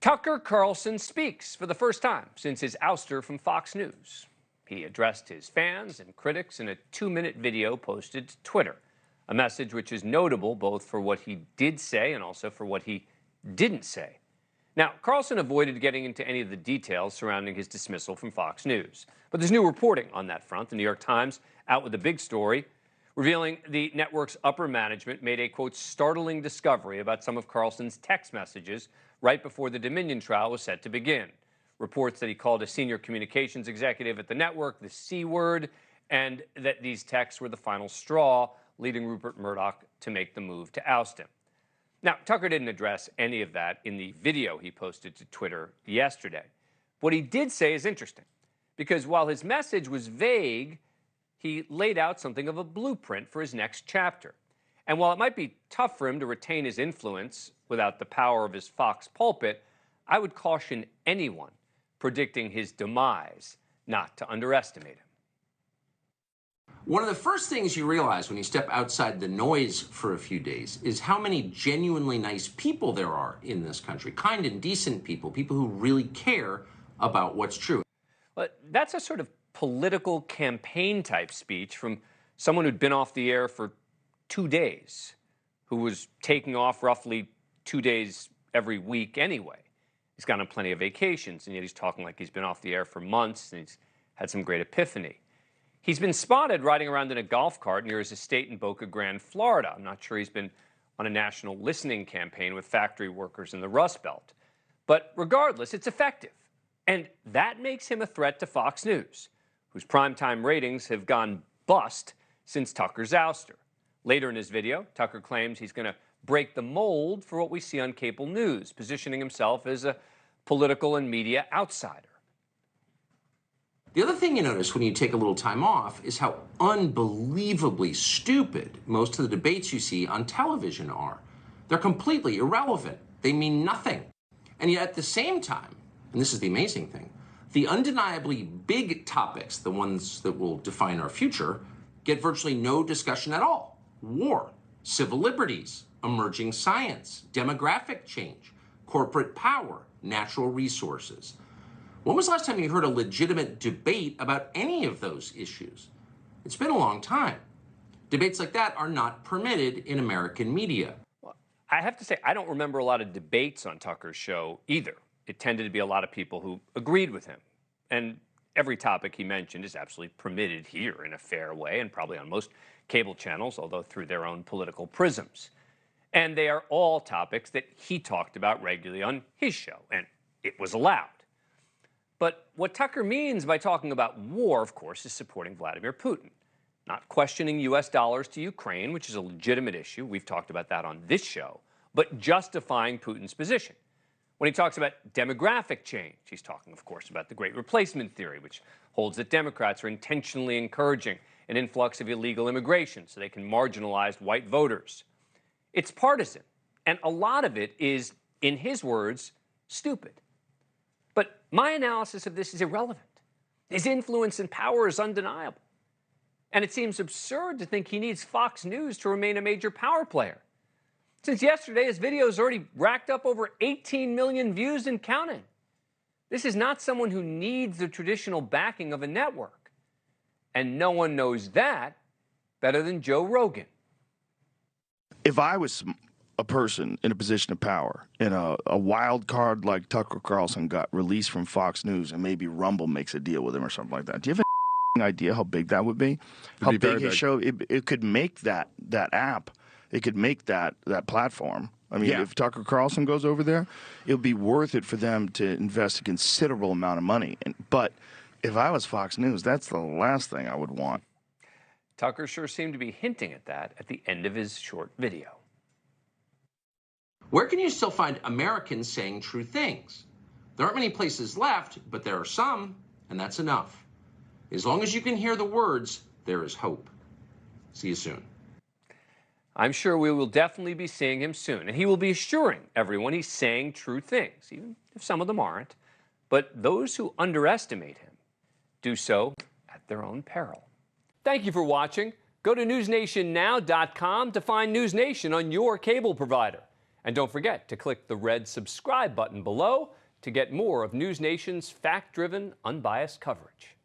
Tucker Carlson speaks for the first time since his ouster from Fox News. He addressed his fans and critics in a 2-minute video posted to Twitter, a message which is notable both for what he did say and also for what he didn't say. Now, Carlson avoided getting into any of the details surrounding his dismissal from Fox News. But there's new reporting on that front. The New York Times out with a big story revealing the network's upper management made a, quote, startling discovery about some of Carlson's text messages right before the Dominion trial was set to begin. Reports that he called a senior communications executive at the network the C word, and that these texts were the final straw, leading Rupert Murdoch to make the move to oust him. Now, Tucker didn't address any of that in the video he posted to Twitter yesterday. What he did say is interesting, because while his message was vague, he laid out something of a blueprint for his next chapter. And while it might be tough for him to retain his influence without the power of his Fox pulpit, I would caution anyone predicting his demise not to underestimate him. One of the first things you realize when you step outside the noise for a few days is how many genuinely nice people there are in this country. Kind and decent people, people who really care about what's true. But that's a sort of political campaign type speech from someone who'd been off the air for 2 days, who was taking off roughly 2 days every week anyway. He's gone on plenty of vacations, and yet he's talking like he's been off the air for months, and he's had some great epiphany. He's been spotted riding around in a golf cart near his estate in Boca Grande, Florida. I'm not sure he's been on a national listening campaign with factory workers in the Rust Belt. But regardless, it's effective. And that makes him a threat to Fox News, whose primetime ratings have gone bust since Tucker's ouster. Later in his video, Tucker claims he's going to break the mold for what we see on cable news, positioning himself as a political and media outsider. The other thing you notice when you take a little time off is how unbelievably stupid most of the debates you see on television are. They're completely irrelevant. They mean nothing. And yet at the same time, and this is the amazing thing, the undeniably big topics, the ones that will define our future, get virtually no discussion at all. War, civil liberties, emerging science, demographic change, corporate power, natural resources. When was the last time you heard a legitimate debate about any of those issues? It's been a long time. Debates like that are not permitted in American media. Well, I have to say, I don't remember a lot of debates on Tucker's show either. It tended to be a lot of people who agreed with him. And every topic he mentioned is absolutely permitted here in a fair way, and probably on most cable channels, although through their own political prisms. And they are all topics that he talked about regularly on his show, and it was allowed. But what Tucker means by talking about war, of course, is supporting Vladimir Putin, not questioning U.S. dollars to Ukraine, which is a legitimate issue. We've talked about that on this show, but justifying Putin's position. When he talks about demographic change, he's talking, of course, about the Great Replacement theory, which holds that Democrats are intentionally encouraging an influx of illegal immigration so they can marginalize white voters. It's partisan, and a lot of it is, in his words, stupid. But my analysis of this is irrelevant. His influence and power is undeniable. And it seems absurd to think he needs Fox News to remain a major power player. Since yesterday, his video has already racked up over 18 million views and counting. This is not someone who needs the traditional backing of a network. And no one knows that better than Joe Rogan. If I was a person in a position of power and a wild card like Tucker Carlson got released from Fox News and maybe Rumble makes a deal with him or something like that, do you have an idea how big that would be? How big his show, it could make that app, it could make that platform. I mean, if Tucker Carlson goes over there, it would be worth it for them to invest a considerable amount of money. But if I was Fox News, that's the last thing I would want. Tucker sure seemed to be hinting at that at the end of his short video. Where can you still find Americans saying true things? There aren't many places left, but there are some, and that's enough. As long as you can hear the words, there is hope. See you soon. I'm sure we will definitely be seeing him soon, and he will be assuring everyone he's saying true things, even if some of them aren't. But those who underestimate him do so at their own peril. Thank you for watching. Go to newsnationnow.com to find NewsNation on your cable provider. And don't forget to click the red subscribe button below to get more of NewsNation's fact-driven, unbiased coverage.